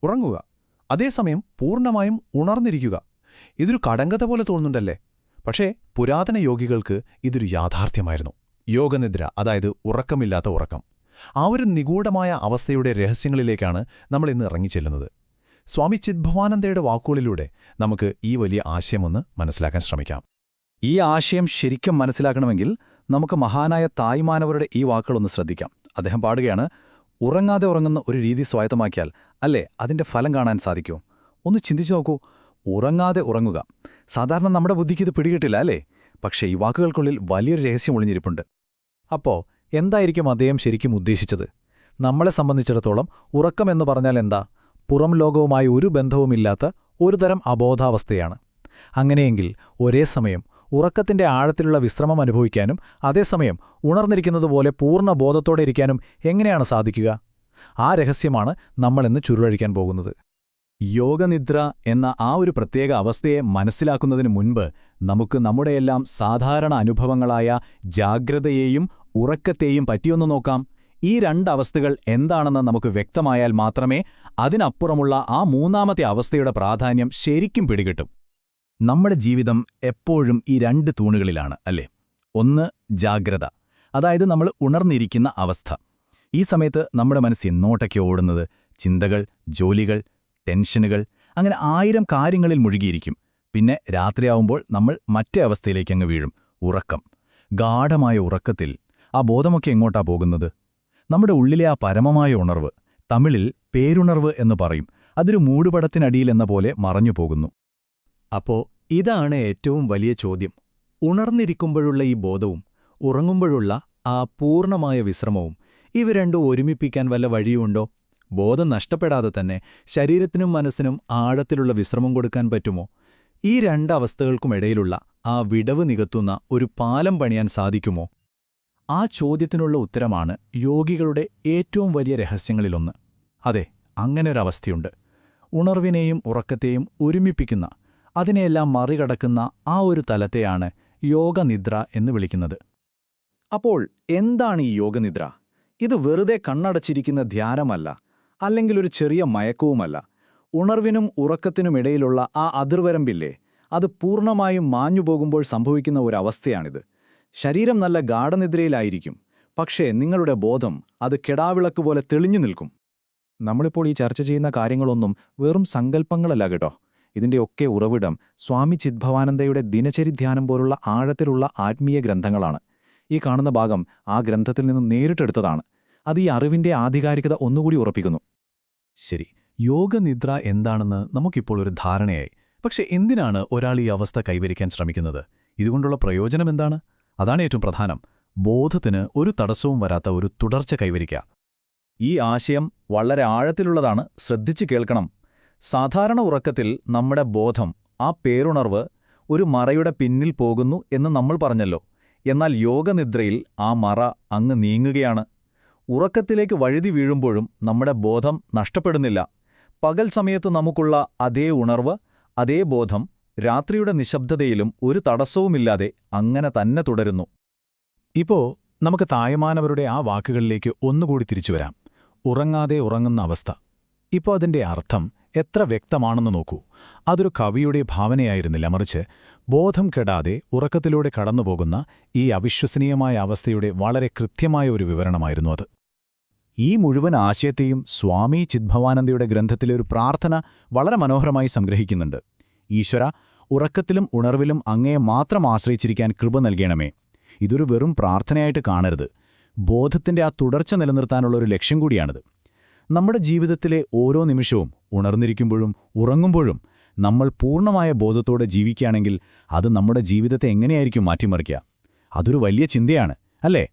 ഉറങ്ങുക, അതേസമയം പൂർണ്ണമായും ഉണർന്നിരിക്കുക. ഇതൊരു കടങ്കഥ പോലെ തോന്നുന്നുണ്ടല്ലേ? പക്ഷേ പുരാതന യോഗികൾക്ക് ഇതൊരു യാഥാർത്ഥ്യമായിരുന്നു. യോഗനിദ്ര, അതായത് ഉറക്കമില്ലാത്ത ഉറക്കം. ആ ഒരു നിഗൂഢമായ അവസ്ഥയുടെ രഹസ്യങ്ങളിലേക്കാണ് നമ്മൾ ഇന്ന് ഇറങ്ങിച്ചെല്ലുന്നത്. സ്വാമി ചിദ്ഭവാനന്ദയുടെ വാക്കുകളിലൂടെ നമുക്ക് ഈ വലിയ ആശയമൊന്ന് മനസ്സിലാക്കാൻ ശ്രമിക്കാം. ഈ ആശയം ശരിക്കും മനസ്സിലാക്കണമെങ്കിൽ നമുക്ക് മഹാനായ തായ്മാനവരുടെ ഈ വാക്കുകളൊന്ന് ശ്രദ്ധിക്കാം. അദ്ദേഹം പാടുകയാണ്, ഉറങ്ങാതെ ഉറങ്ങുന്ന ഒരു രീതി സ്വായത്തമാക്കിയാൽ അല്ലേ അതിന്റെ ഫലം കാണാൻ സാധിക്കൂ? ഒന്ന് ചിന്തിച്ചു നോക്കൂ. ഉറങ്ങാതെ ഉറങ്ങുക. സാധാരണ നമ്മുടെ ബുദ്ധിക്ക് ഇത് പിടികിട്ടില്ല അല്ലേ? പക്ഷേ ഈ വാക്കുകൾക്കുള്ളിൽ വലിയൊരു രഹസ്യം ഒളിഞ്ഞിരിപ്പുണ്ട്. അപ്പോ എന്തായിരിക്കും അദ്ദേഹം ശരിക്കും ഉദ്ദേശിച്ചത്? നമ്മളെ സംബന്ധിച്ചിടത്തോളം ഉറക്കമെന്ന് പറഞ്ഞാൽ എന്താ? പുറം ലോകവുമായി ഒരു ബന്ധവുമില്ലാത്ത ഒരുതരം അബോധാവസ്ഥയാണ്. അങ്ങനെയെങ്കിൽ ഒരേ സമയം ഉറക്കത്തിന്റെ ആഴത്തിലുള്ള വിശ്രമം അനുഭവിക്കാനും അതേസമയം ഉണർന്നിരിക്കുന്നതുപോലെ പൂർണ്ണ ബോധത്തോടെ ഇരിക്കാനും എങ്ങനെയാണ് സാധിക്കുക? ആ രഹസ്യമാണ് നമ്മളിന്ന് ചുരുളഴിക്കാൻ പോകുന്നത്. യോഗനിദ്ര എന്ന ആ ഒരു പ്രത്യേക അവസ്ഥയെ മനസ്സിലാക്കുന്നതിനു മുൻപ് നമുക്ക് നമ്മുടെയെല്ലാം സാധാരണ അനുഭവങ്ങളായ ജാഗ്രതയെയും ഉറക്കത്തെയും പറ്റിയൊന്നു നോക്കാം. ഈ രണ്ടവസ്ഥകൾ എന്താണെന്ന് നമുക്ക് വ്യക്തമായാൽ മാത്രമേ അതിനപ്പുറമുള്ള ആ മൂന്നാമത്തെ അവസ്ഥയുടെ പ്രാധാന്യം ശരിക്കും പിടികിട്ടും. നമ്മുടെ ജീവിതം എപ്പോഴും ഈ രണ്ട് തൂണുകളിലാണ് അല്ലേ? ഒന്ന് ജാഗ്രത, അതായത് നമ്മൾ ഉണർന്നിരിക്കുന്ന അവസ്ഥ. ഈ സമയത്ത് നമ്മുടെ മനസ്സ് എന്നോട്ടൊക്കെ ഓടുന്നത് ചിന്തകൾ, ജോലികൾ, ടെൻഷനുകൾ, അങ്ങനെ 1000 കാര്യങ്ങളിൽ മുഴുകിയിരിക്കും. പിന്നെ രാത്രിയാവുമ്പോൾ നമ്മൾ മറ്റേ അവസ്ഥയിലേക്കങ്ങ് വീഴും, ഉറക്കം. ഗാഢമായ ഉറക്കത്തിൽ ആ ബോധമൊക്കെ എങ്ങോട്ടാ പോകുന്നത്? നമ്മുടെ ഉള്ളിലെ ആ പരമമായ ഉണർവ്, തമിഴിൽ പേരുണർവ് എന്ന് പറയും, അതൊരു മൂടുപടത്തിനടിയിലെന്ന പോലെ മറഞ്ഞു പോകുന്നു. അപ്പോ ഇതാണ് ഏറ്റവും വലിയ ചോദ്യം. ഉണർന്നിരിക്കുമ്പോഴുള്ള ഈ ബോധവും ഉറങ്ങുമ്പോഴുള്ള ആ പൂർണ്ണമായ വിശ്രമവും, ഇവ രണ്ടും ഒരുമിപ്പിക്കാൻ വല്ല വഴിയുണ്ടോ? ബോധം നഷ്ടപ്പെടാതെ തന്നെ ശരീരത്തിനും മനസ്സിനും ആഴത്തിലുള്ള വിശ്രമം കൊടുക്കാൻ പറ്റുമോ? ഈ രണ്ടവസ്ഥകൾക്കുമിടയിലുള്ള ആ വിടവ് നികത്തുന്ന ഒരു പാലം പണിയാൻ സാധിക്കുമോ? ആ ചോദ്യത്തിനുള്ള ഉത്തരമാണ് യോഗികളുടെ ഏറ്റവും വലിയ രഹസ്യങ്ങളിലൊന്ന്. അതെ, അങ്ങനെയൊരവസ്ഥയുണ്ട്. ഉണർവിനെയും ഉറക്കത്തെയും ഒരുമിപ്പിക്കുന്ന, അതിനെയെല്ലാം മറികടക്കുന്ന ആ ഒരു തലത്തെയാണ് യോഗനിദ്ര എന്ന് വിളിക്കുന്നത്. അപ്പോൾ എന്താണ് ഈ യോഗനിദ്ര? ഇത് വെറുതെ കണ്ണടച്ചിരിക്കുന്ന ധ്യാനമല്ല, അല്ലെങ്കിൽ ഒരു ചെറിയ മയക്കവുമല്ല. ഉണർവിനും ഉറക്കത്തിനുമിടയിലുള്ള ആ അതിർവരമ്പില്ലേ, അത് പൂർണ്ണമായും മാഞ്ഞുപോകുമ്പോൾ സംഭവിക്കുന്ന ഒരവസ്ഥയാണിത്. ശരീരം നല്ല ഗാഢനിദ്രയിലായിരിക്കും, പക്ഷേ നിങ്ങളുടെ ബോധം അത് കെടാവിളക്ക് പോലെ തെളിഞ്ഞു നിൽക്കും. നമ്മളിപ്പോൾ ഈ ചർച്ച ചെയ്യുന്ന കാര്യങ്ങളൊന്നും വെറും സങ്കല്പങ്ങളല്ല കേട്ടോ. ഇതിൻ്റെയൊക്കെ ഉറവിടം സ്വാമി ചിദ്ഭവാനന്ദയുടെ ദിനചര്യധ്യാനം പോലുള്ള ആഴത്തിലുള്ള ആത്മീയ ഗ്രന്ഥങ്ങളാണ്. ഈ കാണുന്ന ഭാഗം ആ ഗ്രന്ഥത്തിൽ നിന്ന് നേരിട്ടെടുത്തതാണ്. അത് ഈ അറിവിന്റെ ആധികാരികത ഒന്നുകൂടി ഉറപ്പിക്കുന്നു. ശരി, യോഗനിദ്ര എന്താണെന്ന് നമുക്കിപ്പോൾ ഒരു ധാരണയായി. പക്ഷെ എന്തിനാണ് ഒരാൾ ഈ അവസ്ഥ കൈവരിക്കാൻ ശ്രമിക്കുന്നത്? ഇതുകൊണ്ടുള്ള പ്രയോജനം എന്താണ്? അതാണ് ഏറ്റവും പ്രധാനം. ബോധത്തിന് ഒരു തടസ്സവും വരാത്ത ഒരു തുടർച്ച കൈവരിക്കുക. ഈ ആശയം വളരെ ആഴത്തിലുള്ളതാണ്, ശ്രദ്ധിച്ചു കേൾക്കണം. സാധാരണ ഉറക്കത്തിൽ നമ്മുടെ ബോധം, ആ പേരുണർവ്, ഒരു മറയുടെ പിന്നിൽ പോകുന്നു എന്ന് നമ്മൾ പറഞ്ഞല്ലോ. എന്നാൽ യോഗനിദ്രയിൽ ആ മറ അങ്ങ് നീങ്ങുകയാണ്. ഉറക്കത്തിലേക്ക് വഴുതി വീഴുമ്പോഴും നമ്മുടെ ബോധം നഷ്ടപ്പെടുന്നില്ല. പകൽ സമയത്ത് നമുക്കുള്ള അതേ ഉണർവ്, അതേ ബോധം രാത്രിയുടെ നിശബ്ദതയിലും ഒരു തടസ്സവുമില്ലാതെ അങ്ങനെ തന്നെ തുടരുന്നു. ഇപ്പോ നമുക്ക് തായ്മാനവരുടെ ആ വാക്കുകളിലേക്ക് ഒന്നുകൂടി തിരിച്ചുവരാം. ഉറങ്ങാതെ ഉറങ്ങുന്ന അവസ്ഥ. ഇപ്പോൾ അതിന്റെ അർത്ഥം എത്ര വ്യക്തമാണെന്ന് നോക്കൂ. അതൊരു കവിയുടെ ഭാവനയായിരുന്നില്ല, മറിച്ച് ബോധം കെടാതെ ഉറക്കത്തിലൂടെ കടന്നുപോകുന്ന ഈ അവിശ്വസനീയമായ അവസ്ഥയുടെ വളരെ കൃത്യമായ ഒരു വിവരണമായിരുന്നു അത്. ഈ മുഴുവൻ ആശയത്തെയും സ്വാമി ചിദ്ഭവാനന്ദയുടെ ഗ്രന്ഥത്തിലെ ഒരു പ്രാർത്ഥന വളരെ മനോഹരമായി സംഗ്രഹിക്കുന്നുണ്ട്. ഈശ്വര, ഉറക്കത്തിലും ഉണർവിലും അങ്ങയെ മാത്രം ആശ്രയിച്ചിരിക്കാൻ കൃപ നൽകണമേ. ഇതൊരു വെറും പ്രാർത്ഥനയായിട്ട് കാണരുത്. ബോധത്തിന്റെ ആ തുടർച്ച നിലനിർത്താനുള്ള ഒരു ലക്ഷ്യം കൂടിയാണിത്. നമ്മുടെ ജീവിതത്തിലെ ഓരോ നിമിഷവും, ഉണർന്നിരിക്കുമ്പോഴും ഉറങ്ങുമ്പോഴും നമ്മൾ പൂർണ്ണമായ ബോധത്തോടെ ജീവിക്കുകയാണെങ്കിൽ അത് നമ്മുടെ ജീവിതത്തെ എങ്ങനെയായിരിക്കും മാറ്റിമറിക്കുക? അതൊരു വലിയ ചിന്തയാണ്, അല്ലേ?